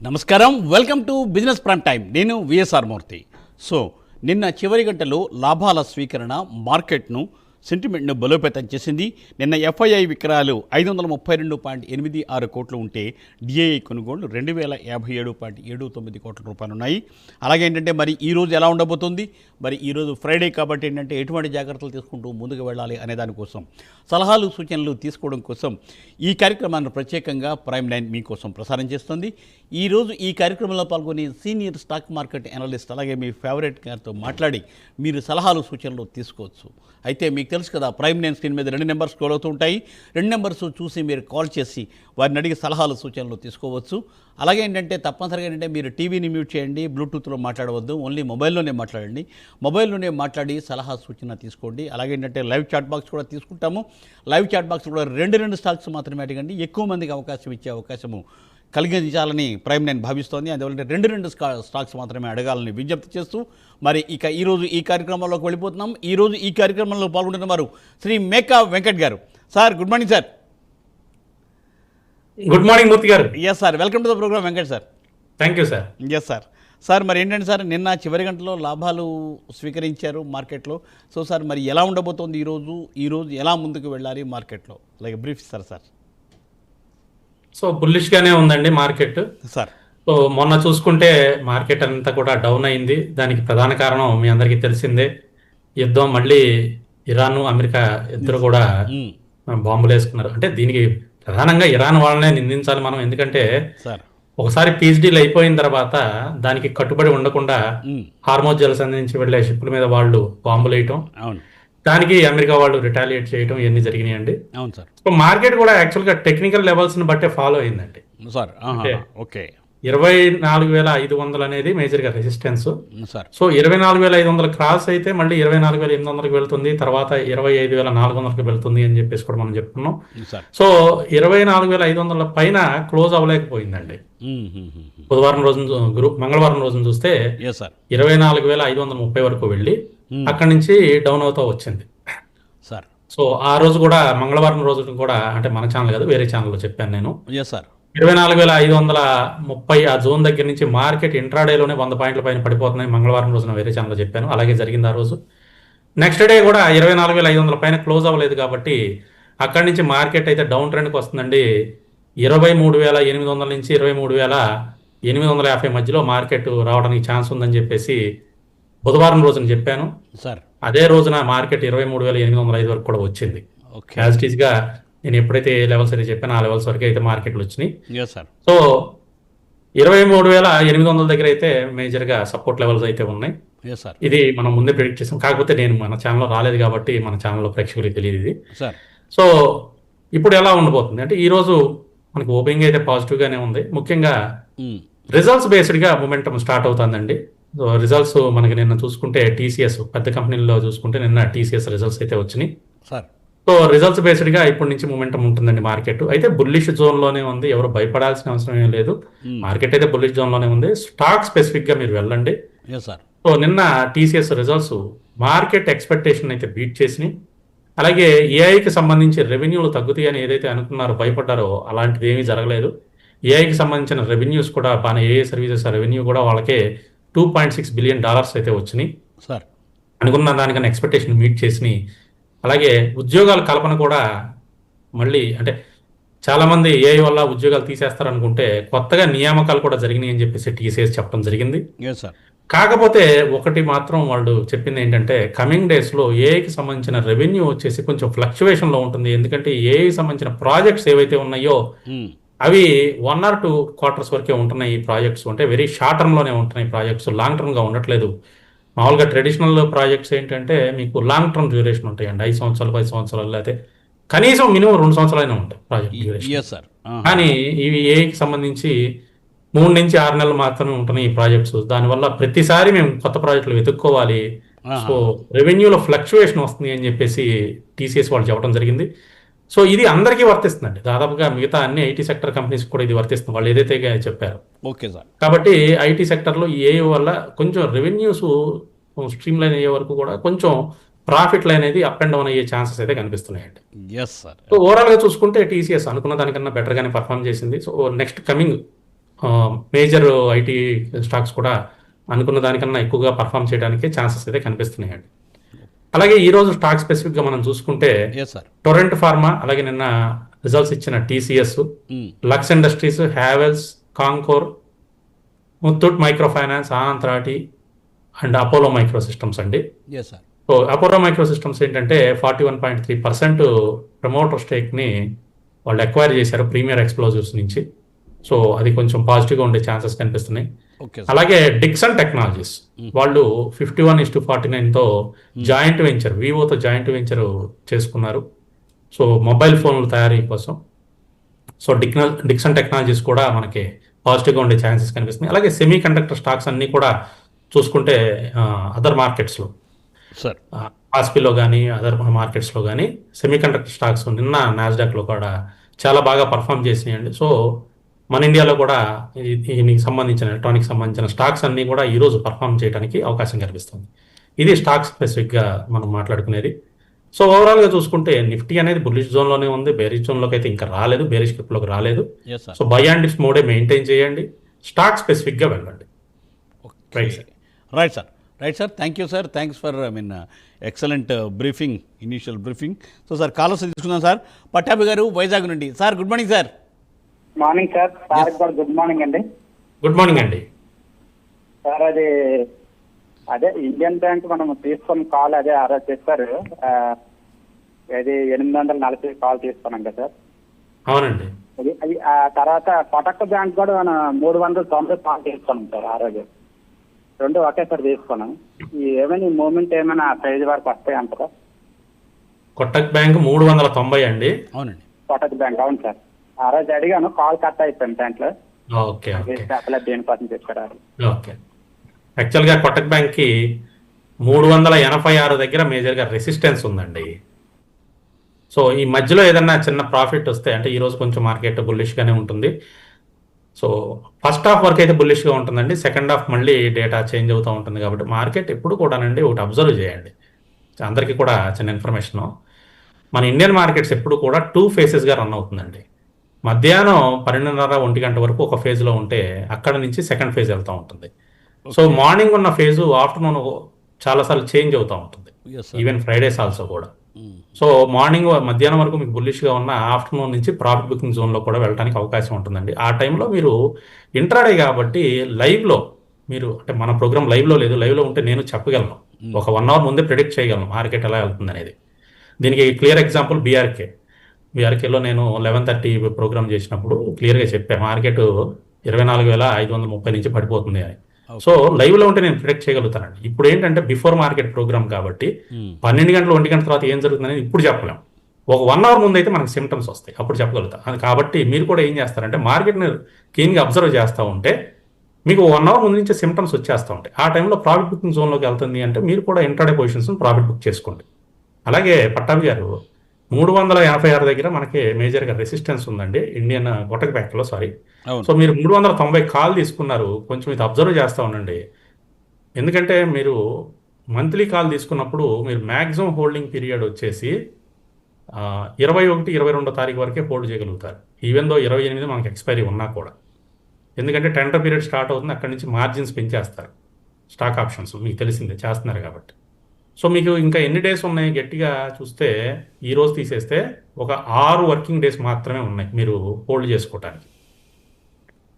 నమస్కారం, welcome to business prime time. నేను VSR మూర్తి. So నిన్న చివరి గంటలో లాభాల స్వీకరణ మార్కెట్ను సెంటిమెంట్ను బలోపేతం చేసింది. నిన్న ఎఫ్ఐఐ విక్రయాలు 532.86 కోట్లు ఉంటే డిఐఐ కొనుగోళ్లు 2057.79 కోట్ల రూపాయలు ఉన్నాయి. అలాగే ఏంటంటే మరి ఈరోజు ఎలా ఉండబోతుంది, మరి ఈరోజు ఫ్రైడే కాబట్టి ఏంటంటే ఎటువంటి జాగ్రత్తలు తీసుకుంటూ ముందుకు వెళ్ళాలి అనే దానికోసం సలహాలు సూచనలు తీసుకోవడం కోసం ఈ కార్యక్రమాన్ని ప్రత్యేకంగా ప్రైమ్ లైన్ మీకోసం ప్రసారం చేస్తుంది. ఈరోజు ఈ కార్యక్రమంలో పాల్గొని సీనియర్ స్టాక్ మార్కెట్ అనలిస్ట్ అలాగే మీ ఫేవరెట్ గారితో మాట్లాడి మీరు సలహాలు సూచనలు తీసుకోవచ్చు. అయితే మీకు తెలుసు కదా, ప్రైమ్ లైన్ స్క్రీన్ మీద 2 నెంబర్స్ స్క్రోల్ అవుతూ ఉంటాయి. 2 నెంబర్స్ చూసి మీరు కాల్ చేసి వారిని అడిగి సలహాలు సూచనలు తీసుకోవచ్చు. అలాగే ఏంటంటే తప్పనిసరిగా ఏంటంటే మీరు టీవీని మ్యూట్ చేయండి, బ్లూటూత్లో మాట్లాడవద్దు, ఓన్లీ మొబైల్లోనే మాట్లాడండి. మొబైల్లోనే మాట్లాడి సలహా సూచన తీసుకోండి. అలాగే ఏంటంటే లైవ్ చాట్ బాక్స్ కూడా తీసుకుంటాము. లైవ్ చాట్ బాక్స్ కూడా 2 స్టాక్స్ మాత్రమే అడగండి. ఎక్కువ మందికి అవకాశం ఇచ్చే అవకాశము కలిగించాలని ప్రైమ్ లైన్ భావిస్తోంది. అందువల్ల 2 స్టాక్స్ మాత్రమే అడగాలని విజ్ఞప్తి చేస్తూ మరి ఇక ఈరోజు ఈ కార్యక్రమంలోకి వెళ్ళిపోతున్నాం. ఈరోజు ఈ కార్యక్రమంలో పాల్గొంటున్న వారు శ్రీ మేకా వెంకట్ గారు. Sir, good morning sir. Good morning Murthy గారు. Yes sir, welcome to the programme Venkat sir. Thank you sir. Yes sir. Sir మరి ఏంటంటే సార్, నిన్న చివరి గంటలో లాభాలు స్వీకరించారు మార్కెట్లో. సో సార్ మరి ఎలా ఉండబోతోంది ఈరోజు ఎలా ముందుకు వెళ్ళాలి మార్కెట్లో, లైక్ బ్రీఫ్ ఇస్తారు సార్. సో బుల్లిష్ గానే ఉందండి మార్కెట్ సార్. సో మొన్న చూసుకుంటే మార్కెట్ అంతా కూడా డౌన్ అయింది. దానికి ప్రధాన కారణం మీ అందరికీ తెలిసిందే, యుద్ధం. మళ్ళీ ఇరాన్ అమెరికా ఇద్దరు కూడా బాంబులు వేసుకున్నారు. అంటే దీనికి ప్రధానంగా ఇరాన్ వాళ్ళనే నిందించాలి మనం. ఎందుకంటే సార్ ఒకసారి పీస్ డీల్ అయిపోయిన తర్వాత దానికి కట్టుబడి ఉండకుండా హార్మోజ్ జలసంధి నుంచి వెళ్లే షిప్పుల మీద వాళ్ళు బాంబులు వేయటం, అవును, దానికి దానికి అమెరికా వాళ్ళు రిటాలియేట్ చేయటం ఇవన్నీ జరిగినాయండి. అవును సార్. సో మార్కెట్ కూడా యాక్చువల్గా టెక్నికల్ లెవెల్స్ ని బట్టే ఫాలో అయిందండి. సార్ అంటే ఓకే 24,500 అనేది మేజర్గా రెసిస్టెన్స్. సార్. సో 24,500 క్రాస్ అయితే మళ్ళీ 24,800కి వెళ్తుంది, తర్వాత 25,400కి వెళ్తుంది అని చెప్పేసి కూడా మనం చెప్పుకున్నాం. సార్. సో 24,500 పైన క్లోజ్ అవ్వలేకపోయిందండి. బుధవారం రోజున మంగళవారం రోజున చూస్తే ఎస్ సార్ 24,530 వరకు వెళ్ళి అక్కడి నుంచి డౌన్ అవుతూ వచ్చింది సార్. సో ఆ రోజు కూడా మంగళవారం రోజు కూడా, అంటే మన ఛానల్ కాదు వేరే ఛానల్లో చెప్పాను నేను, ఎస్ సార్ 24,530 ఆ జోన్ దగ్గర నుంచి మార్కెట్ ఇంట్రాడేలోనే 100 పాయింట్ల పైన పడిపోతున్నాయి. మంగళవారం రోజున వేరే ఛానల్లో చెప్పాను, అలాగే జరిగింది ఆ రోజు. నెక్స్ట్ డే కూడా 24,500 పైన క్లోజ్ అవ్వలేదు కాబట్టి అక్కడి నుంచి మార్కెట్ అయితే డౌన్ ట్రెండ్కి వస్తుందండి. 23,800 నుంచి 23,850 మధ్యలో మార్కెట్ రావడానికి ఛాన్స్ ఉందని చెప్పేసి బుధవారం రోజున చెప్పాను సార్. అదే రోజున మార్కెట్ 23,805 వరకు కూడా వచ్చింది. ఓకే. యాజ్ ఇట్ ఈస్ గా నేను ఎప్పుడైతే ఏ లెవెల్స్ అయితే చెప్పానో ఆ లెవెల్స్ వరకు అయితే మార్కెట్లు వచ్చినాయి. Yes sir. సో 23,800 దగ్గర అయితే మేజర్ గా సపోర్ట్ లెవెల్స్ అయితే ఉన్నాయి. Yes sir. ఇది మనం ముందే ప్రిడిక్ట్ చేసాం, కాకపోతే నేను మన ఛానల్లో రాలేదు కాబట్టి మన ఛానల్లో ప్రేక్షకులకు తెలియదు ఇది. సార్. సో ఇప్పుడు ఎలా ఉండబోతుంది అంటే, ఈ రోజు మనకు ఓపెనింగ్ అయితే పాజిటివ్ గానే ఉంది. ముఖ్యంగా రిజల్ట్స్ బేస్డ్ గా మూమెంటం స్టార్ట్ అవుతుందండి. సో రిజల్ట్స్ మనకి నిన్న చూసుకుంటే టీసీఎస్ పెద్ద కంపెనీల్లో చూసుకుంటే నిన్న టీసీఎస్ రిజల్ట్స్ అయితే వచ్చినాయి సార్. సో రిజల్ట్స్ బేస్డ్ గా ఇప్పటి నుంచి మూమెంటం ఉంటుందండి. మార్కెట్ అయితే బుల్లిష్ జోన్ లోనే ఉంది, ఎవరు భయపడాల్సిన అవసరం ఏం లేదు. మార్కెట్ అయితే బుల్లిష్ జోన్ లోనే ఉంది. స్టాక్ స్పెసిఫిక్ గా మీరు వెళ్ళండి. Yes sir. సో నిన్న టీసీఎస్ రిజల్ట్స్ మార్కెట్ ఎక్స్పెక్టేషన్ అయితే బీట్ చేసినాయి. అలాగే ఏఐకి సంబంధించి రెవెన్యూలు తగ్గుతాయని ఏదైతే అనుకున్నారో, భయపడ్డారో, అలాంటిది ఏమీ జరగలేదు. ఏఐకి సంబంధించిన రెవెన్యూస్ కూడా బాగా, ఏఐ సర్వీసెస్ రెవెన్యూ కూడా వాళ్ళకే $2.6 బిలియన్ వచ్చినాయి సార్. అనుకున్న దానికన్నా ఎక్స్పెక్టేషన్ మీట్ చేసినాయి. అలాగే ఉద్యోగాల కల్పన కూడా మళ్ళీ, అంటే చాలా మంది ఏఐ వల్ల ఉద్యోగాలు తీసేస్తారు అనుకుంటే కొత్తగా నియామకాలు కూడా జరిగినాయి అని చెప్పేసి టీసీఎస్ చెప్పడం జరిగింది. Yes sir. కాకపోతే ఒకటి మాత్రం వాళ్ళు చెప్పింది ఏంటంటే, కమింగ్ డేస్ లో ఏఐకి సంబంధించిన రెవెన్యూ వచ్చేసి కొంచెం ఫ్లక్చువేషన్ లో ఉంటుంది. ఎందుకంటే ఏఐకి సంబంధించిన ప్రాజెక్ట్స్ ఏవైతే ఉన్నాయో అవి 1 or 2 quarters వరకే ఉంటున్నాయి. ఈ ప్రాజెక్ట్స్ అంటే వెరీ షార్ట్ టర్మ్ లోనే ఉంటున్నాయి. ప్రాజెక్ట్స్ లాంగ్ టర్మ్ గా ఉండట్లేదు. మామూలుగా ట్రెడిషనల్ ప్రాజెక్ట్స్ ఏంటంటే మీకు లాంగ్ టర్మ్ డ్యూరేషన్ ఉంటాయండి. 5 సంవత్సరాలు 10 సంవత్సరాలు, అయితే కనీసం మినిమం 2 సంవత్సరాలైనా ఉంటాయి ప్రాజెక్ట్ డ్యూరేషన్. Yes sir. కానీ ఇవి ఏఐకి సంబంధించి 3 నుంచి 6 నెలలు మాత్రమే ఉంటున్నాయి ఈ ప్రాజెక్ట్స్. దానివల్ల ప్రతిసారి మేము కొత్త ప్రాజెక్టులు వెతుక్కోవాలి. సో రెవెన్యూలో ఫ్లక్చువేషన్ వస్తుంది అని చెప్పేసి టీసీఎస్ వాళ్ళు చెప్పడం జరిగింది. సో ఇది అందరికీ వర్తిస్తుందండి. దాదాపుగా మిగతా అన్ని ఐటీ సెక్టర్ కంపెనీస్ కూడా ఇది వర్తిస్తుంది, వాళ్ళు ఏదైతే చెప్పారు. Okay sir. కాబట్టి ఐటీ సెక్టర్లో ఏఐ వల్ల కొంచెం రెవెన్యూస్ స్ట్రీమ్ లైన్ అయ్యే వరకు కూడా కొంచెం ప్రాఫిట్ లైన్ అనేది అప్ అండ్ డౌన్ అయ్యే ఛాన్సెస్ అయితే కనిపిస్తున్నాయండి. Yes sir. సో ఓవరాల్ గా చూసుకుంటే టీసీఎస్ అనుకున్న దానికన్నా బెటర్ గానే పర్ఫామ్ చేసింది. So next coming major IT stocks కూడా అనుకున్న దానికన్నా ఎక్కువగా పర్ఫామ్ చేయడానికి ఛాన్సెస్ అయితే కనిపిస్తున్నాయండి. అలాగే ఈరోజు స్టాక్ స్పెసిఫిక్గా మనం చూసుకుంటే ఎస్ సార్. టొరెంట్ ఫార్మా, అలాగే నిన్న రిజల్ట్స్ ఇచ్చిన TCS, Lux Industries, Havells, Concor, Muthoot micro finance, Anant and Apollo micro systems అండి. Yes sir. So Apollo micro systems ఏంటంటే 41.3% ప్రమోటర్ స్టేక్ని వాళ్ళు ఎక్వైర్ చేశారు ప్రీమియర్ ఎక్స్ప్లోజివ్స్ నుంచి. సో అది కొంచెం పాజిటివ్గా ఉండే ఛాన్సెస్ కనిపిస్తున్నాయి. ఓకే. అలాగే డిక్సన్ టెక్నాలజీస్ వాళ్ళు 51:49తో జాయింట్ వెంచర్ వివోతో జాయింట్ వెంచర్ చేసుకున్నారు. సో మొబైల్ ఫోన్ల తయారీ కోసం. సో డిక్సన్ టెక్నాలజీస్ కూడా మనకి పాజిటివ్గా ఉండే ఛాన్సెస్ కనిపిస్తున్నాయి. అలాగే సెమీ కండక్టర్ స్టాక్స్ అన్నీ కూడా చూసుకుంటే అదర్ మార్కెట్స్లో సార్ ఆస్పిలో కానీ అదర్ మార్కెట్స్లో కానీ సెమీ కండక్టర్ స్టాక్స్ నిన్న నాస్డాక్లో కూడా చాలా బాగా పర్ఫామ్ చేసినాయండి. సో మన ఇండియాలో కూడా దీనికి సంబంధించిన ఎలక్ట్రానిక్ సంబంధించిన స్టాక్స్ అన్నీ కూడా ఈరోజు పర్ఫామ్ చేయడానికి అవకాశం కనిపిస్తుంది. ఇది స్టాక్ స్పెసిఫిక్గా మనం మాట్లాడుకునేది. సో ఓవరాల్గా చూసుకుంటే నిఫ్టీ అనేది బుల్లిష్ జోన్లోనే ఉంది, బేరిష్ జోన్లోకి అయితే ఇంకా రాలేదు, బేరిష్ గ్రిప్లోకి రాలేదు. So buy and dips mode maintain చేయండి, స్టాక్ స్పెసిఫిక్గా వెళ్ళండి. Right sir. Right sir. Right sir. Thank you sir. Thanks for excellent briefing, initial briefing. So sir callers తీసుకుందాం సార్. పట్టాభి గారు వైజాగ్ నుండి. Sir good morning sir. Morning sir. Sir కూడా good morning అండి. Good morning అండి. సార్ అదే ఇండియన్ బ్యాంక్ మనం తీసుకున్న కాల్ అదే ఆ రోజు చెప్పారు, అది 840 కాల్ తీసుకున్నాం కదా సార్. అవునండి. అది ఆ తర్వాత కొటక్ బ్యాంక్ కూడా మనం 390 కాల్ తీసుకున్నాం సార్ ఆ రోజు. రెండు ఒకేసారి తీసుకున్నాం. ఏమైనా మూమెంట్ ఏమైనా ప్రైజ్ వరకు వస్తాయి అంటారా? కొటక్ బ్యాంక్ 390 అండి. అవునండి. కొటక్ బ్యాంక్ అవును సార్. ఆ రోజు అడిగాను, కాల్ కట్ అయిపోయింది దాంట్లో. ఓకే దేనికోసం చెప్పారు? ఓకే. యాక్చువల్గా కొటక్ బ్యాంక్కి 386 దగ్గర మేజర్గా రెసిస్టెన్స్ ఉందండి. సో ఈ మధ్యలో ఏదన్నా చిన్న ప్రాఫిట్ వస్తే, అంటే ఈరోజు కొంచెం మార్కెట్ బుల్లిష్గానే ఉంటుంది. సో ఫస్ట్ హాఫ్ వరకు అయితే బుల్లిష్గా ఉంటుందండి, సెకండ్ హాఫ్ మళ్ళీ డేటా చేంజ్ అవుతూ ఉంటుంది. కాబట్టి మార్కెట్ ఎప్పుడు కూడానండి ఒకటి అబ్జర్వ్ చేయండి, అందరికీ కూడా చిన్న ఇన్ఫర్మేషను. మన ఇండియన్ మార్కెట్స్ ఎప్పుడు కూడా 2 ఫేజెస్గా రన్ అవుతుందండి. మధ్యాహ్నం 12:30 1 గంట వరకు ఒక ఫేజ్లో ఉంటే అక్కడ నుంచి సెకండ్ ఫేజ్ వెళ్తూ ఉంటుంది. సో మార్నింగ్ ఉన్న ఫేజు ఆఫ్టర్నూన్ చాలాసార్లు చేంజ్ అవుతూ ఉంటుంది, ఈవెన్ ఫ్రైడేస్ ఆల్సో కూడా. సో మార్నింగ్ మధ్యాహ్నం వరకు మీకు బుల్లిష్గా ఉన్న ఆఫ్టర్నూన్ నుంచి ప్రాఫిట్ బుకింగ్ జోన్లో కూడా వెళ్ళడానికి అవకాశం ఉంటుందండి. ఆ టైంలో మీరు ఇంట్రాడే కాబట్టి లైవ్లో మీరు, అంటే మన ప్రోగ్రామ్ లైవ్లో లేదు, లైవ్లో ఉంటే నేను చెప్పగలను, ఒక 1 అవర్ ముందే ప్రిడిక్ట్ చేయగలను మార్కెట్ ఎలా వెళ్తుంది అనేది. దీనికి క్లియర్ ఎగ్జాంపుల్ బీఆర్కేలో నేను 11:30 ప్రోగ్రామ్ చేసినప్పుడు క్లియర్గా చెప్పాను, మార్కెట్ 24,530 నుంచి పడిపోతుంది అని. సో లైవ్లో ఉంటే నేను ప్రిడిక్ట్ చేయగలుగుతానండి. ఇప్పుడు ఏంటంటే బిఫోర్ మార్కెట్ ప్రోగ్రామ్ కాబట్టి 12 గంటలు 1 గంట తర్వాత ఏం జరుగుతుంది అనేది ఇప్పుడు చెప్పలేం. ఒక 1 అవర్ ముందు అయితే మనకు సిమ్టమ్స్ వస్తాయి, అప్పుడు చెప్పగలుగుతాం. కాబట్టి మీరు కూడా ఏం చేస్తారంటే మార్కెట్ని క్లీన్గా అబ్జర్వ్ చేస్తూ ఉంటే మీకు 1 అవర్ ముందు నుంచి సిమ్టమ్స్ వచ్చేస్తూ ఉంటాయి. ఆ టైంలో ప్రాఫిట్ బుకింగ్ జోన్లోకి వెళ్తుంది అంటే మీరు కూడా ఇంట్రాడే పొజిషన్స్ ప్రాఫిట్ బుక్ చేసుకోండి. అలాగే పట్టాభి గారు 386 దగ్గర మనకి మేజర్గా రెసిస్టెన్స్ ఉందండి ఇండియన్ కొటక్ బ్యాంక్లో, సారీ. సో మీరు 390 కాల్ తీసుకున్నారు, కొంచెం ఇది అబ్జర్వ్ చేస్తూ ఉండండి. ఎందుకంటే మీరు మంత్లీ కాల్ తీసుకున్నప్పుడు మీరు మ్యాక్సిమం హోల్డింగ్ పీరియడ్ వచ్చేసి 21, 22 తారీఖు వరకే హోల్డ్ చేయగలుగుతారు, ఈవెన్ దో 28 మనకి ఎక్స్పైరీ ఉన్నా కూడా. ఎందుకంటే టెండర్ పీరియడ్ స్టార్ట్ అవుతుంది, అక్కడి నుంచి మార్జిన్స్ పెంచేస్తారు, స్టాక్ ఆప్షన్స్ మీకు తెలిసిందే చేస్తున్నారు కాబట్టి. సో మీకు ఇంకా ఎన్ని డేస్ ఉన్నాయి గట్టిగా చూస్తే, ఈరోజు తీసేస్తే ఒక 6 వర్కింగ్ డేస్ మాత్రమే ఉన్నాయి మీరు హోల్డ్ చేసుకోవడానికి.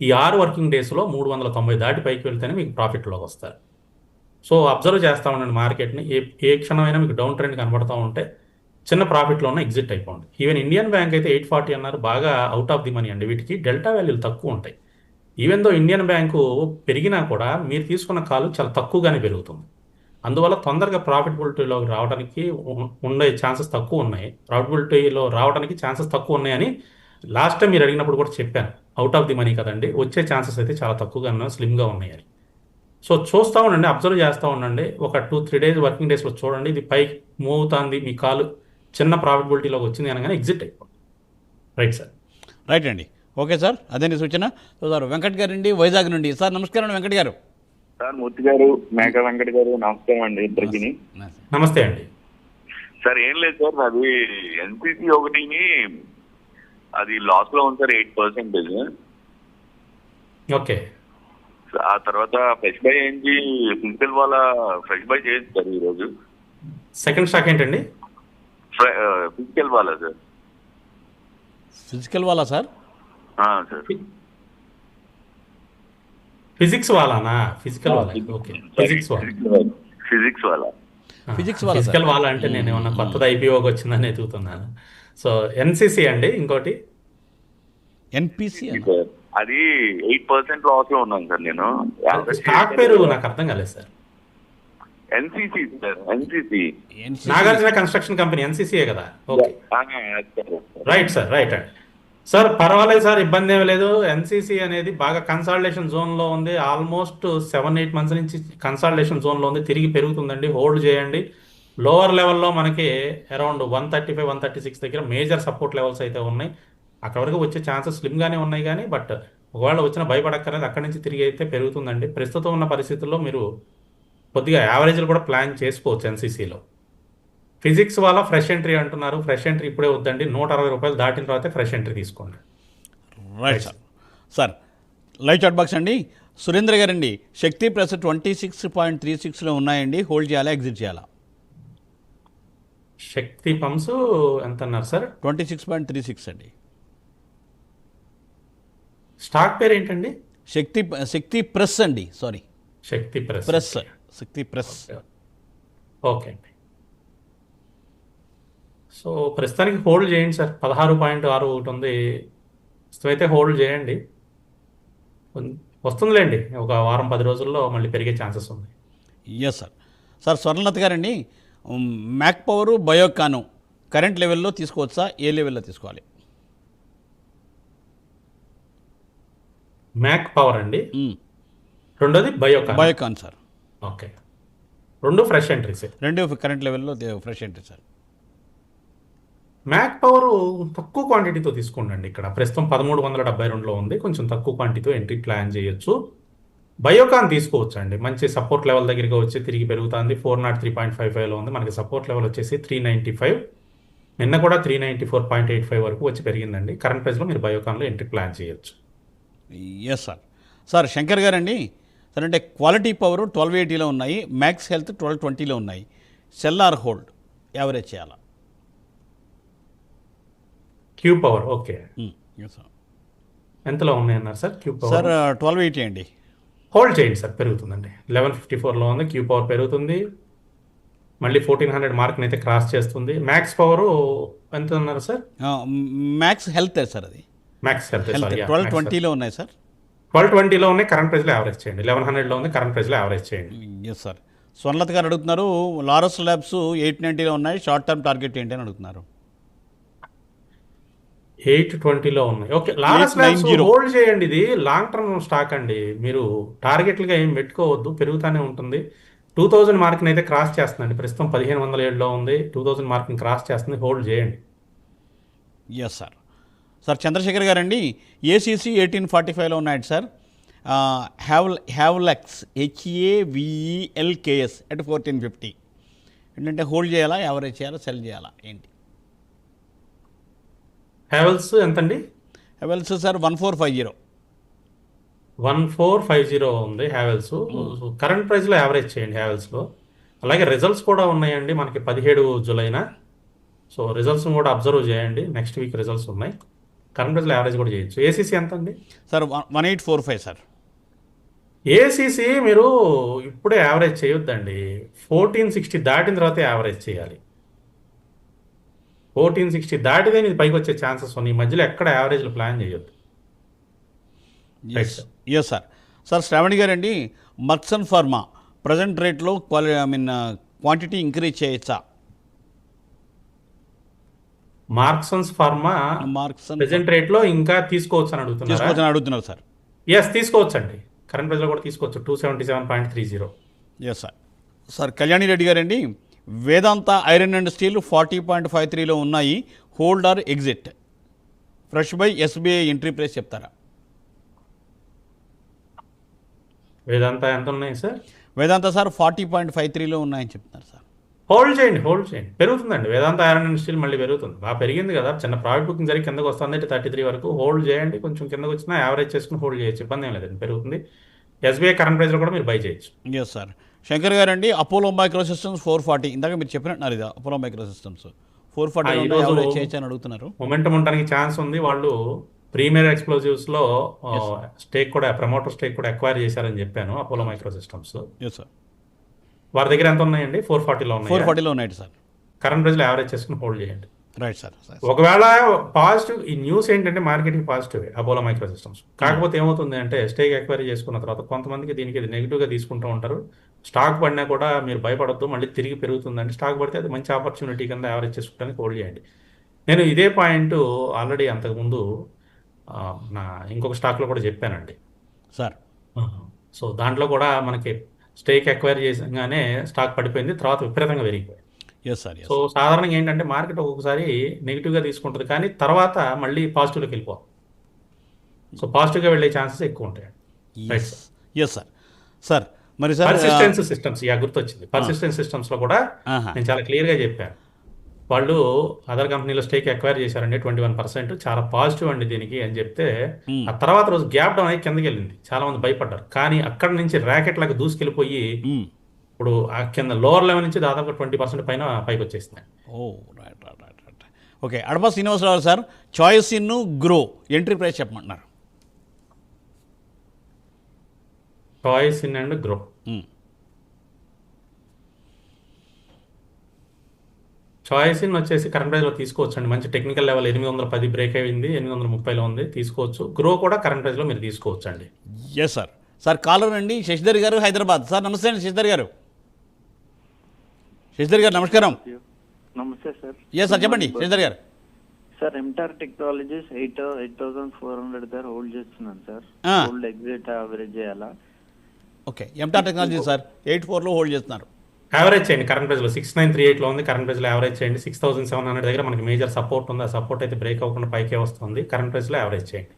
ఈ 6 వర్కింగ్ డేస్లో 390 దాటి పైకి వెళ్తేనే మీకు ప్రాఫిట్లోకి వస్తారు. సో అబ్జర్వ్ చేస్తూ ఉండండి మార్కెట్ని, ఏ క్షణమైనా మీకు డౌన్ ట్రెండ్ కనబడుతూ ఉంటే చిన్న ప్రాఫిట్లో ఉన్న ఎగ్జిట్ అయిపోండి. ఈవెన్ ఇండియన్ బ్యాంక్ అయితే 840 అన్నారు, బాగా అవుట్ ఆఫ్ ది మనీ అండి. వీటికి డెల్టా వాల్యూలు తక్కువ ఉంటాయి. ఈవెన్ దో ఇండియన్ బ్యాంకు పెరిగినా కూడా మీరు తీసుకున్న కాలు చాలా తక్కువగానే పెరుగుతుంది. అందువల్ల తొందరగా ప్రాఫిటబిలిటీలోకి రావడానికి ఉండే ఛాన్సెస్ తక్కువ ఉన్నాయి, ప్రాఫిటబిలిటీలో రావడానికి ఛాన్సెస్ తక్కువ ఉన్నాయని లాస్ట్ టైం మీరు అడిగినప్పుడు కూడా చెప్పాను. అవుట్ ఆఫ్ ది మనీ కదండి, వచ్చే ఛాన్సెస్ అయితే చాలా తక్కువగా ఉన్నాయి, స్లిమ్గా ఉన్నాయని. సో చూస్తూ ఉండండి, అబ్జర్వ్ చేస్తూ ఉండండి. ఒక 2-3 డేస్ వర్కింగ్ డేస్లో చూడండి, ఇది పైకి మూవ్ అవుతుంది, మీ కాలు చిన్న ప్రాఫిటబిలిటీలోకి వచ్చింది అనగానే ఎగ్జిట్ అయిపోండి. Right sir. రైట్ అండి. ఓకే సార్, అదే సూచన. సో సార్ వెంకట్ గారు అండి వైజాగ్ నుండి. సార్ నమస్కారం వెంకట్ గారు. సార్ మూర్తి గారు, మేఘా వెంకట్ గారు, నమస్కారం అండి ఇద్దరికి. నమస్తే అండి. సార్ ఏం లేదు సార్, అది ఎన్సిసి ఒకటిని అది లాస్ లో ఉంది సార్ 8%. ఓకే. ఆ తర్వాత ఫ్రెష్ బై ఏంటి ఫిజికల్ వాళ్ళ ఫ్రెష్ బై చేయొచ్చు సార్ ఈరోజు. సెకండ్ స్టాక్ ఏంటండి? ఫిజికల్ వాళ్ళ సార్. ఫిజికల్ వాళ్ళా సార్? సార్ ఫిజిక్స్ వాళ్ళనా? ఫిజికల్ వాళ్ళ. ఓకే, ఫిజిక్స్ వాళ్ళ. ఫిజిక్స్ వాళ్ళ. ఫిజిక్స్ వాళ్ళ ఫిజికల్ సార్. వాళ్ళ అంటే నేను ఏమన్నా కొత్తది ఐపీఓకి వచ్చిందని ఎదుగుతున్నాను. సో ఎన్సిసి అండి. ఇంకోటి ఎన్పిసి అన్న. సార్ అది 8% లాస్ లో ఉన్నాను సార్ నేను. స్టాక్ పేరు నాకు అర్థం కాలేదు sir. NCC sir, NCC. Nagarjuna construction company ఎన్సిసిఏ కదా? ఓకే, రైట్ సార్, రైట్ అండి. సార్ పర్వాలేదు సార్, ఇబ్బంది ఏమీ లేదు. ఎన్సిసి అనేది బాగా కన్సాలిడేషన్ జోన్లో ఉంది. ఆల్మోస్ట్ 7-8 మంత్స్ నుంచి కన్సాలిడేషన్ జోన్లో ఉంది. తిరిగి పెరుగుతుందండి, హోల్డ్ చేయండి. లోవర్ లెవెల్లో మనకి అరౌండ్ 135-136 దగ్గర మేజర్ సపోర్ట్ లెవెల్స్ అయితే ఉన్నాయి. అక్కడ వరకు వచ్చే ఛాన్సెస్ స్లిమ్గానే ఉన్నాయి కానీ, బట్ ఒకవేళ వచ్చిన భయపడక్కర్లేదు. అక్కడి నుంచి తిరిగి అయితే పెరుగుతుందండి. ప్రస్తుతం ఉన్న పరిస్థితుల్లో మీరు కొద్దిగా యావరేజ్లు కూడా ప్లాన్ చేసుకోవచ్చు ఎన్సీసీలో. ఫిజిక్స్ వాళ్ళ ఫ్రెష్ ఎంట్రీ అంటున్నారు. ఫ్రెష్ ఎంట్రీ ఇప్పుడే వద్దండి, 160 రూపాయలు దాటిన తర్వాత ఫ్రెష్ ఎంట్రీ తీసుకోండి. Right sir. Sir live chat box అండి. సురేంద్ర గారండి, శక్తి ప్లస్ 26.36లో ఉన్నాయండి, హోల్డ్ చేయాలా ఎగ్జిట్ చేయాలా? శక్తి పంప్స్ ఎంత అన్నారు సార్? 26.36 అండి. స్టాక్ పేరు ఏంటండి? శక్తి ప్రెస్ అండి, సారీ శక్తి ప్రెస్. ప్రెస్, శక్తి ప్రెస్. ఓకే అండి. సో ప్రస్తుతానికి హోల్డ్ చేయండి సార్. 16.6 ఒకటి ఉంది, అయితే హోల్డ్ చేయండి. వస్తుందిలేండి, ఒక వారం 10 రోజుల్లో మళ్ళీ పెరిగే ఛాన్సెస్ ఉంది. Yes sir. సార్ స్వర్ణలత గారండి, మ్యాక్ పవరు బయోకాను కరెంట్ లెవెల్లో తీసుకోవచ్చా, ఏ లెవెల్లో తీసుకోవాలి? మ్యాక్ పవర్ అండి, రెండోది బయోకాన్. Biocon sir. ఓకే, రెండు ఫ్రెష్ ఎంట్రీస్. రెండు కరెంట్ లెవెల్లో fresh entry sir. Mac Power తక్కువ క్వాంటిటీతో తీసుకోండి. ఇక్కడ ప్రస్తుతం 1372లో ఉంది, కొంచెం తక్కువ క్వాంటిటీతో ఎంట్రీ ప్లాన్ చేయొచ్చు. బయోకాన్ తీసుకోవచ్చు అండి, మంచి సపోర్ట్ లెవెల్ దగ్గరికి వచ్చి తిరిగి పెరుగుతుంది. 403.55లో ఉంది, మనకి సపోర్ట్ లెవెల్ వచ్చేసి 395. నిన్న కూడా 394.85 వరకు వచ్చి పెరిగిందండి. కరెంట్ ప్రైస్లో మీరు బయోకాన్లో ఎంట్రీ ప్లాన్ చేయొచ్చు. Yes sir. సార్ శంకర్ గారండి, సార్ అంటే క్వాలిటీ పవర్ 1280లో ఉన్నాయి, మ్యాక్స్ హెల్త్ 1220లో ఉన్నాయి, సెల్ ఆర్ హోల్డ్, యావరేజ్ చేయాలా? Q Power okay, yes sir. ఎంతలో ఉన్నాయన్నారు సార్ క్యూ పవర్? సార్ 1280 అండి. హోల్డ్ చేయండి సార్, పెరుగుతుందండి. 1154లో ఉంది, క్యూ పవర్ పెరుగుతుంది. మళ్ళీ 1400 మార్క్ని అయితే క్రాస్ చేస్తుంది. మ్యాక్స్ పవర్ ఎంత ఉన్నారు సార్? మ్యాక్స్ హెల్త్ సార్, అది మ్యాక్స్ హెల్త్ 1220లో ఉన్నాయి సార్. 1220లో ఉన్నాయి, కరెంట్ ప్రైస్లో యావరేజ్ చేయండి. 1100లో ఉంది, కరెంట్ ప్రైస్లో యావరేజ్ చేయండి. Yes sir. స్వర్ణలత గారు అడుగుతున్నారు, లారస్ ల్యాబ్స్ 890లో ఉన్నాయి, షార్ట్ టర్మ్ టార్గెట్ ఏంటి అని అడుగుతున్నారు. 820లో ఉన్నాయి. ఓకే, లారస్ ల్యాబ్స్ హోల్డ్ చేయండి. ఇది లాంగ్ టర్మ్ స్టాక్ అండి, మీరు టార్గెట్లుగా ఏం పెట్టుకోవద్దు, పెరుగుతూనే ఉంటుంది. 2000 మార్క్ని అయితే క్రాస్ చేస్తుందండి. ప్రస్తుతం 1507లో ఉంది, 2000 మార్క్ని క్రాస్ చేస్తుంది, హోల్డ్ చేయండి. Yes sir. సార్ చంద్రశేఖర్ గారండి, ఏసీసీ 1845లో ఉన్నాయండి సార్. హ్యావ్లెక్స్ HAVELKS at 1450 ఏంటంటే హోల్డ్ చేయాలా, యావరేజ్ చేయాలా, సెల్ చేయాలా ఏంటి? హ్యావెల్స్ ఎంతండి? హ్యావెల్స్ సార్ 1450. 1450 ఉంది హ్యావెల్స్. కరెంట్ ప్రైస్లో యావరేజ్ చేయండి హ్యావెల్స్లో. అలాగే రిజల్ట్స్ కూడా ఉన్నాయండి మనకి 17 జూలైన. సో రిజల్ట్స్ కూడా అబ్జర్వ్ చేయండి, నెక్స్ట్ వీక్ రిజల్ట్స్ ఉన్నాయి. కరెంట్ ప్రైస్లో యావరేజ్ కూడా చేయొచ్చు. ఏసీసీ ఎంత అండి? Sir 1845 sir. ఏసీసీ మీరు ఇప్పుడే యావరేజ్ చేయొద్దండి, 1460 దాటిన తర్వాత యావరేజ్ చేయాలి. 1460 దాటితే ఇది పైకి వచ్చే ఛాన్సెస్ ఉన్నాయి. ఈ మధ్యలో ఎక్కడ యావరేజ్లో ప్లాన్ చేయొద్దు. Yes sir. సార్ శ్రావణి గారండి, మర్క్సన్ ఫార్మా ప్రజెంట్ రేట్లో క్వాంటిటీ ఇంక్రీజ్ చేయొచ్చా? మార్క్సన్స్ ఫార్మా ప్రెజెంట్ రేట్లో ఇంకా తీసుకోవచ్చు అని అడుగుతున్నారు సార్. ఎస్ తీసుకోవచ్చు అండి, కరెంట్ ప్రైస్లో కూడా తీసుకోవచ్చు. 277.30. Yes sir. Sir Kalyani Reddy గారండి, వేదాంత ఐరన్ అండ్ స్టీల్ 40.53లో ఉన్నాయి, hold or exit, fresh buy SBI entry price చెప్తారా? వేదాంత ఎంత ఉన్నాయి సార్? వేదాంత సార్ 40.53లో ఉన్నాయని చెప్తున్నారు సార్. హోల్డ్ చేయండి, పెరుగుతుందండి. వేదాంత ఐరన్ అండ్ స్టీల్ మళ్ళీ పెరుగుతుంది, బాగా పెరిగింది కదా, చిన్న ప్రాఫిట్ బుకింగ్ జరిగి కిందకు వస్తుంది 33 వరకు. హోల్డ్ చేయండి, కొంచెం కిందకు వచ్చినా యావరేజ్ చేసుకుని హోల్డ్ చేయొచ్చు, ఇబ్బంది ఏం లేదండి, పెరుగుతుంది. ఎస్బీఐ కరెంట్ ప్రైస్లో కూడా మీరు బై చేయొచ్చు. Yes sir. శంకర్ గారు అండి, అపోలో మైక్రో సిస్టమ్స్ 440 ఇందాక మీరు చెప్పినట్టున్నారు, ఇది అపోలో మైక్రో సిస్టమ్స్ 440 ఈరోజు యావరేజ్ చేయొచ్చు అని అడుగుతున్నారు. మొమెంటం ఉండడానికి ఛాన్స్ ఉంది. వాళ్ళు ప్రీమియర్ ఎక్స్ప్లోజివ్స్లో స్టేక్ కూడా, ప్రమోటర్ స్టేక్ కూడా ఎక్వైర్ చేశారని చెప్పాను Apollo micro Systems. Yes sir. వారి దగ్గర ఎంత ఉన్నాయండి? 440లో ఉన్నాయి. 440లో ఉన్నాయి సార్. కరెంట్ ప్రైస్లో యావరేజ్ చేసుకుని హోల్డ్ చేయండి. Right sir. ఒకవేళ పాజిటివ్, ఈ న్యూస్ ఏంటంటే marketing positive Apollo micro Systems. కాకపోతే ఏమవుతుంది అంటే స్టేక్ ఎక్వైరీ చేసుకున్న తర్వాత కొంతమందికి దీనికి ఇది నెగిటివ్గా తీసుకుంటూ ఉంటారు. స్టాక్ పడినా కూడా మీరు భయపడద్దు, మళ్ళీ తిరిగి పెరుగుతుందండి. స్టాక్ పడితే అది మంచి ఆపర్చునిటీ కింద యావరేజ్ చేసుకోవడానికి హోల్డ్ చేయండి. నేను ఇదే పాయింట్ ఆల్రెడీ అంతకుముందు నా ఇంకొక స్టాక్లో కూడా చెప్పానండి సార్. సో దాంట్లో కూడా మనకి స్టేక్ ఎక్వైర్ చేసగానే స్టాక్ పడిపోయింది, తర్వాత విపరీతంగా పెరిగిపోయింది. Yes sir. సో సాధారణంగా ఏంటంటే మార్కెట్ ఒక్కొక్కసారి నెగిటివ్గా తీసుకుంటుంది, కానీ తర్వాత మళ్ళీ పాజిటివ్లోకి వెళ్ళిపోతుంది. సో పాజిటివ్గా వెళ్ళే ఛాన్సెస్ ఎక్కువ ఉంటాయి. Yes sir. సార్ మరి సార్, పర్సిస్టెన్స్ సిస్టమ్స్, గుర్తొచ్చింది. పర్సిస్టెన్స్ సిస్టమ్స్లో కూడా నేను చాలా క్లియర్గా చెప్పాను. వాళ్ళు అదర్ కంపెనీలో స్టేక్ ఎక్వైర్ చేశారండి 21%, చాలా పాజిటివ్ అండి దీనికి అని చెప్తే, ఆ తర్వాత రోజు గ్యాప్ డౌన్ అయ్యి కిందకి వెళ్ళింది, చాలా మంది భయపడ్డారు. కానీ అక్కడ నుంచి ర్యాకెట్ లాగా దూసుకెళ్ళిపోయి ఇప్పుడు ఆ కింద లోవర్ లెవెల్ నుంచి దాదాపు 20% పైన పైకి వచ్చేసింది. Oh right right right right. Okay, Adapa Srinivasarao sir, choice in Groww entry price చెప్పమంటున్నారు. Choice in and Groww, choice in వచ్చేసి కరెంట్ ప్రైస్లో తీసుకోవచ్చు అండి. మంచి టెక్నికల్ లెవెల్ 810 బ్రేక్ అయింది, 830లో ఉంది, తీసుకోవచ్చు. గ్రో కూడా కరెంట్ ప్రైస్లో మీరు తీసుకోవచ్చు అండి. Yes sir. సార్ కాలర్ అండి శశిధర్ గారు, హైదరాబాద్. సార్ నమస్తే అండి శశిధర్ గారు. శశిధర్ గారు నమస్కారం. నమస్తే సార్. ఎస్ సార్, చెప్పండి శశిధర్ గారు. సార్ ఎంటార్ టెక్నాలజీస్ 8,400 దగ్గర హోల్డ్ చేస్తున్నాను సార్. హోల్డ్ ఎగ్జిట్ యావరేజ్ చేయాలా? ఓకే, ఎంటార్ టెక్నాలజీ సార్ 84లో హోల్డ్ చేస్తున్నారు. యావరేజ్ చేయండి కరెంట్ ప్రైస్లో, 6938లో ఉంది. కరెంట్ ప్రైస్లో యావరేజ్ చేయండి. 6700 దగ్గర మనకి మేజర్ సపోర్ట్ ఉంది, ఆ సపోర్ట్ అయితే బ్రేక్ అవ్వకుండా పైకే వస్తుంది. కరెంట్ ప్రైస్లో యావరేజ్ చేయండి.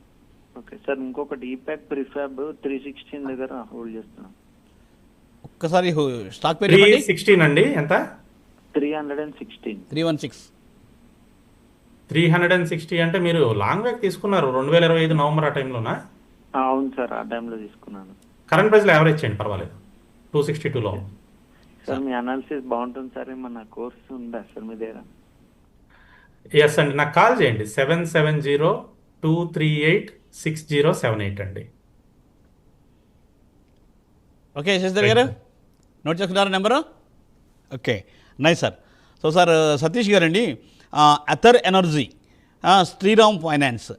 Okay sir. ఇంకొకటి ఈపాక్ ప్రిఫాబ్ 316 దగ్గర హోల్డ్ చేస్తున్నాం. ఒక్కసారి స్టాక్ పేరు 316 అండి, ఎంత? 316. 316. 360 అంటే మీరు లాంగ్ బ్యాక్ తీసుకున్నారు 2025 నవంబర్ ఆ టైంలోనా? అవును సార్, ఆ టైంలో తీసుకున్నాను. కరెంట్ ప్రైస్లో యావరేజ్ చేయండి, పర్వాలేదు. 262లో సార్ మీ అనాలిసిస్ బాగుంటుంది సార్. ఏమన్నా కోర్స్ ఉందా సార్ మీ దగ్గర? ఎస్ అండి, నాకు కాల్ చేయండి. 770-238-6078 అండి. ఓకే శశిధర్ గారు, నోట్ చేసుకున్నారా number? Okay, nice sir. So sir Satish గారండి, Ather energy, Shriram finance,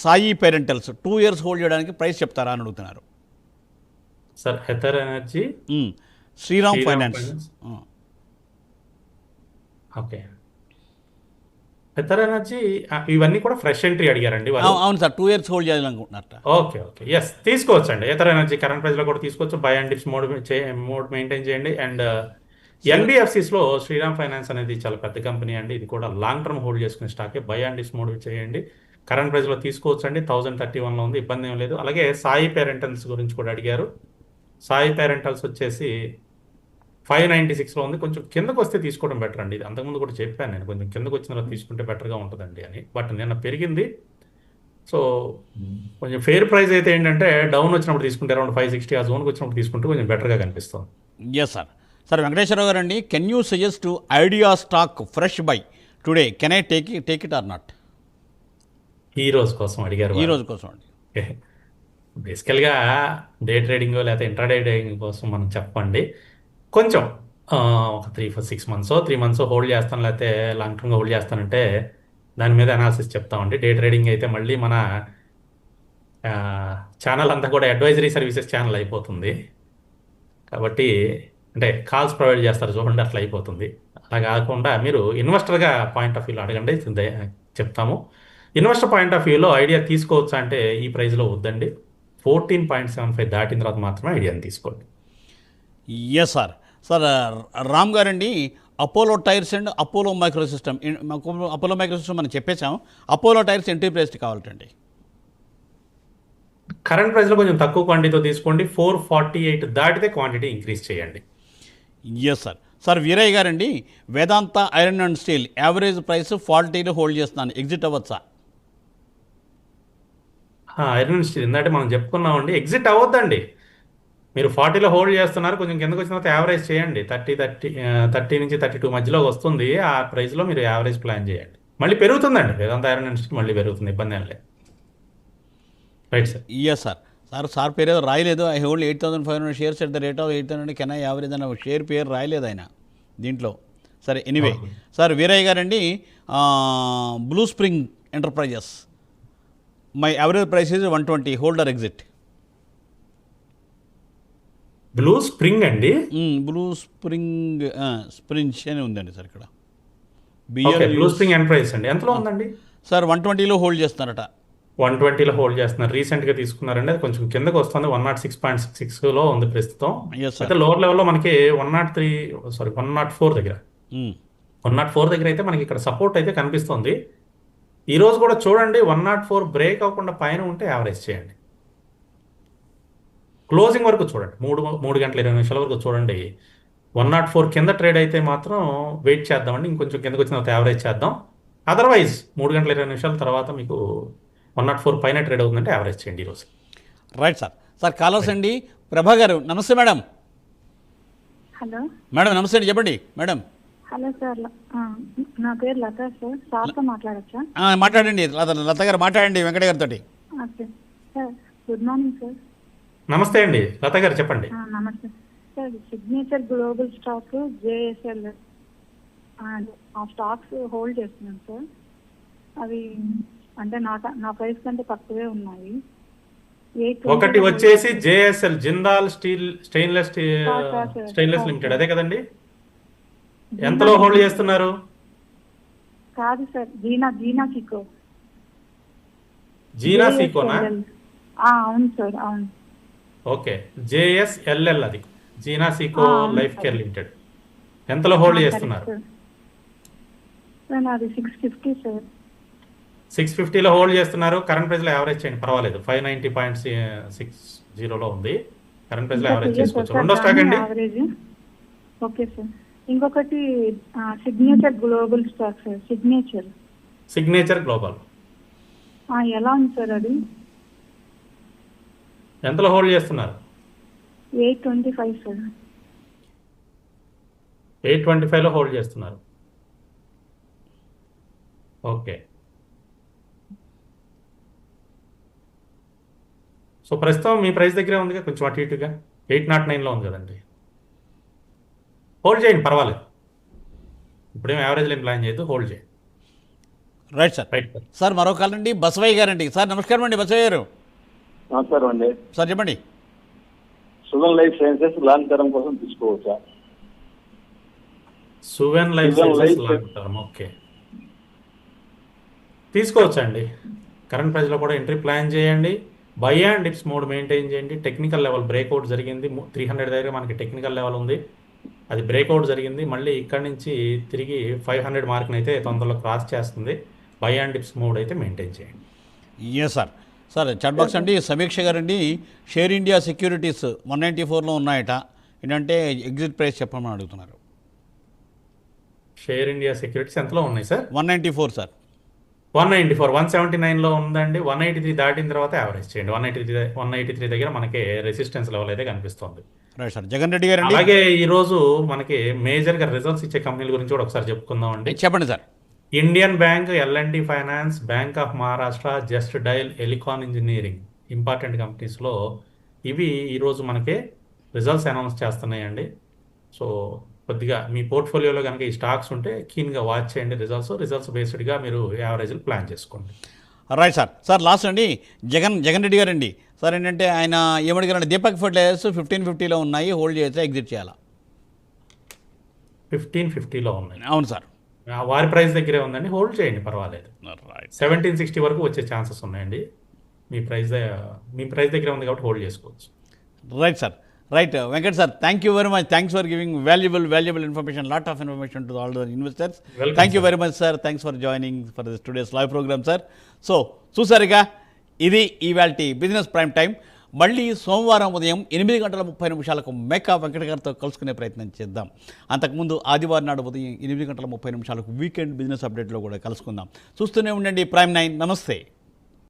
Sai parenterals 2 years hold చేయడానికి ప్రైస్ చెప్తారా అని అడుగుతున్నారు. Sir Ather energy, Shriram finance. Okay, Ather energy, ఇవన్నీ కూడా ఫ్రెష్ ఎంట్రీ అడిగారండి వాళ్ళు. అవును సార్, 2 years హోల్డ్ చేయాలనుకుంటున్నారట. ఓకే ఓకే, ఎస్ తీసుకోవచ్చు అండి. హెథర్ ఎనర్జీ కరెంట్ ప్రైస్లో కూడా తీసుకోవచ్చు. Buy and dips mode maintain చేయండి. అండ్ ఎన్బిఎఫ్సిస్లో శ్రీరామ్ ఫైనాన్స్ అనేది చాలా పెద్ద కంపెనీ అండి, ఇది కూడా లాంగ్ టర్మ్ హోల్డ్ చేసుకునే స్టాకే. బై అండ్ డిప్స్ మోడ్ చేయండి. కరెంట్ ప్రైస్లో తీసుకోవచ్చు అండి. 1031లో ఉంది, ఇబ్బంది ఏం లేదు. అలాగే సాయి పేరెంటల్స్ గురించి కూడా అడిగారు. సాయి పేరెంటల్స్ వచ్చేసి 596లో ఉంది. కొంచెం కిందకు వస్తే తీసుకోవడం బెటర్ అండి. ఇది అంతకుముందు కూడా చెప్పాను నేను, కొంచెం కిందకు వచ్చిన తర్వాత తీసుకుంటే బెటర్గా ఉంటుందండి అని. బట్ నిన్న పెరిగింది, సో కొంచెం ఫెయిర్ ప్రైస్ అయితే ఏంటంటే డౌన్ వచ్చినప్పుడు తీసుకుంటే అరౌండ్ 560 ఆ జోన్కి వచ్చినప్పుడు తీసుకుంటే కొంచెం బెటర్గా కనిపిస్తుంది. Yes sir. సార్ వెంకటేశ్వరరావు గారు అండి, can you suggest idea stock fresh buy today, can I take it or not? ఈ రోజు కోసం అడిగారు. ఈ రోజు కోసం అండి. బేసికల్గా డే ట్రేడింగ్ లేకపోతే ఇంట్రాడే ట్రేడింగ్ కోసం మనం చెప్పండి. కొంచెం ఒక 3-6 months 3 months హోల్డ్ చేస్తాను, లేకపోతే లాంగ్ టర్మ్గా హోల్డ్ చేస్తానంటే దాని మీద అనాలిసిస్ చెప్తామండి. డే ట్రేడింగ్ అయితే మళ్ళీ మన ఛానల్ అంతా కూడా అడ్వైజరీ సర్వీసెస్ ఛానల్ అయిపోతుంది. కాబట్టి అంటే కాల్స్ ప్రొవైడ్ చేస్తారు చూడండి, అట్లా అయిపోతుంది. అలా కాకుండా మీరు ఇన్వెస్టర్గా పాయింట్ ఆఫ్ వ్యూలో అడగండి, చెప్తాము. ఇన్వెస్టర్ పాయింట్ ఆఫ్ వ్యూలో ఐడియా తీసుకోవచ్చా అంటే ఈ ప్రైస్లో వద్దండి. 14.75 దాటిన తర్వాత మాత్రమే ఐడియాని తీసుకోండి. Yes sir. సార్ రామ్ గారండి, Apollo tyres and Apollo micro system, Apollo micro system మనం చెప్పేసాం. అపోలో టైర్స్ ఎంట్రీ ప్రైస్ కావాలండి. కరెంట్ ప్రైస్లో కొంచెం తక్కువ క్వాంటిటీతో తీసుకోండి. 448 దాటితే క్వాంటిటీ ఇంక్రీజ్ చేయండి. Yes sir. సార్ వీరయ్య గారండి, Vedanta iron and steel average price 40లో హోల్డ్ చేస్తున్నాను, ఎగ్జిట్ అవ్వచ్చా? ఐరన్ స్టీల్ ఇందాక మనం చెప్పుకున్నామండి, ఎగ్జిట్ అవ్వద్దండి. మీరు 40లో హోల్డ్ చేస్తున్నారు, కొంచెం కిందకు వచ్చిన తర్వాత యావరేజ్ చేయండి. 30 నుంచి 32 మధ్యలో వస్తుంది. ఆ ప్రైస్లో మీరు యావరేజ్ ప్లాన్ చేయండి. మళ్ళీ పెరుగుతుందండి, వేదాంత ఐరన్ అండ్ స్టీల్ మళ్ళీ పెరుగుతుంది, ఇబ్బంది ఏం లేదు. Right sir. Yes sir. Sir పేరు ఏదో రాయలేదు. I hold 8,500 shares at the rate of 800 can I average అన్న షేర్ పేరు రాయలేదు ఆయన దీంట్లో. సరే, ఎనీవే సార్ వీరయ్య గారండి, Blue Spring Enterprises my average price is 120, hold or exit. Blue Spring అండి, బ్లూ స్ప్రింగ్ స్ప్రించ్ అని ఉందండి సార్ ఇక్కడ. బ్లూ స్ప్రింగ్ ఎంటర్ప్రైజెస్ అండి. ఎంతలో ఉందండి సార్? 120లో హోల్డ్ చేస్తున్నారట. 120లో హోల్డ్ చేస్తున్నారు. రీసెంట్గా తీసుకున్నారండి, అది కొంచెం కిందకు వస్తుంది. 106.66లో ఉంది ప్రస్తుతం. Yes, sir. అయితే లోవర్ లెవెల్లో మనకి 104 దగ్గర 104 దగ్గర అయితే మనకి ఇక్కడ సపోర్ట్ అయితే కనిపిస్తుంది. ఈ రోజు కూడా చూడండి, 104 బ్రేక్ అవ్వకుండా పైన ఉంటే యావరేజ్ చేయండి. క్లోజింగ్ వరకు చూడండి, 3 గంటల 20 నిమిషాల వరకు చూడండి. 104 కింద ట్రేడ్ అయితే మాత్రం వెయిట్ చేద్దామండి, ఇంకొంచెం కిందకు వచ్చిన తర్వాత యావరేజ్ చేద్దాం. అదర్వైజ్ 3 గంటల 20 నిమిషాల తర్వాత మీకు 104 పైన ట్రేడ్ అవుతుందంటే యావరేజ్ చేయండి ఈరోజు. Right sir. సార్ కాలర్స్ అండి, ప్రభా గారు నమస్తే మేడం. హలో మేడం నమస్తే అండి, చెప్పండి మేడం. హలో సార్, నా పేరు లత సార్. సార్తో మాట్లాడచ్చా? మాట్లాడండి లత గారు, మాట్లాడండి వెంకట గారితో. Okay sir, good morning sir. నమస్తే అండి లత గారు, చెప్పండి. నమస్తే sir. Signature global stock JSL ఆ స్టాక్స్ హోల్డ్ చేస్తున్నాను సార్. అవి అంటే నా ప్రైస్ కంటే తక్కువే ఉన్నాయి. ఒకటి వచ్చేసి జేఎస్ఎల్, జిందాల్ స్టెయిన్లెస్ లిమిటెడ్, అదే కదండి? ఎంతలో హోల్డ్ చేస్తున్నారు? కాదు సార్, జీనా సికో. జీనా సికోనా? అవును సార్, అవును. ఓకే, జేఎస్ఎల్ఎల్, అది జీనా సికో లైఫ్ కేర్ లిమిటెడ్. ఎంతలో హోల్డ్ చేస్తున్నారు? అది 650 సార్. 650లో హోల్డ్ చేస్తున్నారు. కరెంట్ ప్రైస్ లో యావరేజ్ చేయండి, పర్వాలేదు. 590.60లో ఉంది. కరెంట్ ప్రైస్ లో యావరేజ్ చేసుకోవచ్చు. రెండో స్టాక్ అండి. Okay sir. ఇంకొకటి signature global stock sir. Signature global ఎలా ఉంది సార్? అది ఎంతలో హోల్డ్ చేస్తున్నారు? 825 సార్. 825లో హోల్డ్ చేస్తున్నారు. ఓకే, సో ప్రస్తుతం మీ ప్రైస్ దగ్గరే ఉంది, కొంచెం అటు ఇటుగా 809లో ఉంది కదండి. హోల్డ్ చేయండి, పర్వాలేదు. ఇప్పుడేం యావరేజ్ ఏం ప్లాన్ చేయొద్దు, హోల్డ్ చేయండి. Right sir. రైట్ సార్ మరో కాల్ అండి, బసవయ్య గారండి. సార్ నమస్కారం అండి బసవయ్య గారు. నమస్కారం అండి సార్, చెప్పండి. Suven life sciences long term కోసం తీసుకోవచ్చా? Suven life sciences long term, okay, తీసుకోవచ్చండి. కరెంట్ ప్రైస్లో కూడా ఎంట్రీ ప్లాన్ చేయండి. Buy and dips mode maintain చేయండి. టెక్నికల్ లెవెల్ బ్రేక్అవుట్ జరిగింది. 300 దగ్గర మనకి టెక్నికల్ లెవెల్ ఉంది, అది బ్రేక్అవుట్ జరిగింది. మళ్ళీ ఇక్కడ నుంచి తిరిగి 500 మార్క్ని అయితే తొందరలో క్రాస్ చేస్తుంది. బై అండ్ డిప్స్ మోడ్ అయితే మెయింటైన్ చేయండి. Yes sir. Sir chat box అండి, సమీక్ష గారండి, షేర్ ఇండియా సెక్యూరిటీస్ 194లో ఉన్నాయట, ఏంటంటే ఎగ్జిట్ ప్రైస్ చెప్పమని అడుగుతున్నారు. షేర్ ఇండియా సెక్యూరిటీస్ ఎంతలో ఉన్నాయి సార్? 194 సార్. 194, 179లో ఉందండి. 183 దాటిన తర్వాత యావరేజ్ చేయండి. 183 దగ్గర మనకి రెసిస్టెన్స్ లెవెల్ అయితే కనిపిస్తుంది. Right sir. జగన్ రెడ్డి గారు, అలాగే ఈ రోజు మనకి మేజర్గా రిజల్ట్స్ ఇచ్చే కంపెనీల గురించి కూడా ఒకసారి చెప్పుకుందాం అండి. చెప్పండి sir. Indian bank, L&T finance, bank of Maharashtra, just dial, Elecon engineering, important కంపెనీస్లో ఇవి ఈరోజు మనకి రిజల్ట్స్ అనౌన్స్ చేస్తున్నాయండి. సో కొద్దిగా మీ పోర్ట్ఫోలియోలో కనుక ఈ స్టాక్స్ ఉంటే కీన్గా వాచ్ చేయండి. రిజల్ట్స్ బేస్డ్గా మీరు యావరేజ్లు ప్లాన్ చేసుకోండి. Right sir. సార్ లాస్ట్ అండి, జగన్ రెడ్డి గారు అండి. సార్ ఏంటంటే ఆయన ఏమడిగారంటే దీపక్ ఫర్టిలైజర్స్ 1550లో ఉన్నాయి, హోల్డ్ చేస్తే ఎగ్జిట్ చేయాలా? 1550లో ఉన్నాయి. అవును సార్. వారి ప్రైస్ దగ్గరే ఉందండి, హోల్డ్ చేయండి, పర్వాలేదు. 1760 వరకు వచ్చే ఛాన్సెస్ ఉన్నాయండి. మీ ప్రైస్ దగ్గర ఉంది కాబట్టి హోల్డ్ చేసుకోవచ్చు. Right sir. Right Venkat sir, thank you very much. Thanks for giving valuable information, lot of information to all the investors. Thank you very much sir. Thanks for joining for this today's live programme sir. So చూసారుగా, ఇది ఇవాల్టి business prime time. మళ్ళీ సోమవారం ఉదయం 8:30 మేకా వెంకట గారితో కలుసుకునే ప్రయత్నం చేద్దాం. అంతకుముందు ఆదివారం నాడు ఉదయం 8:30 వీకెండ్ బిజినెస్ అప్డేట్లో కూడా కలుసుకుందాం. చూస్తూనే ఉండండి ప్రైమ్ 9. నమస్తే.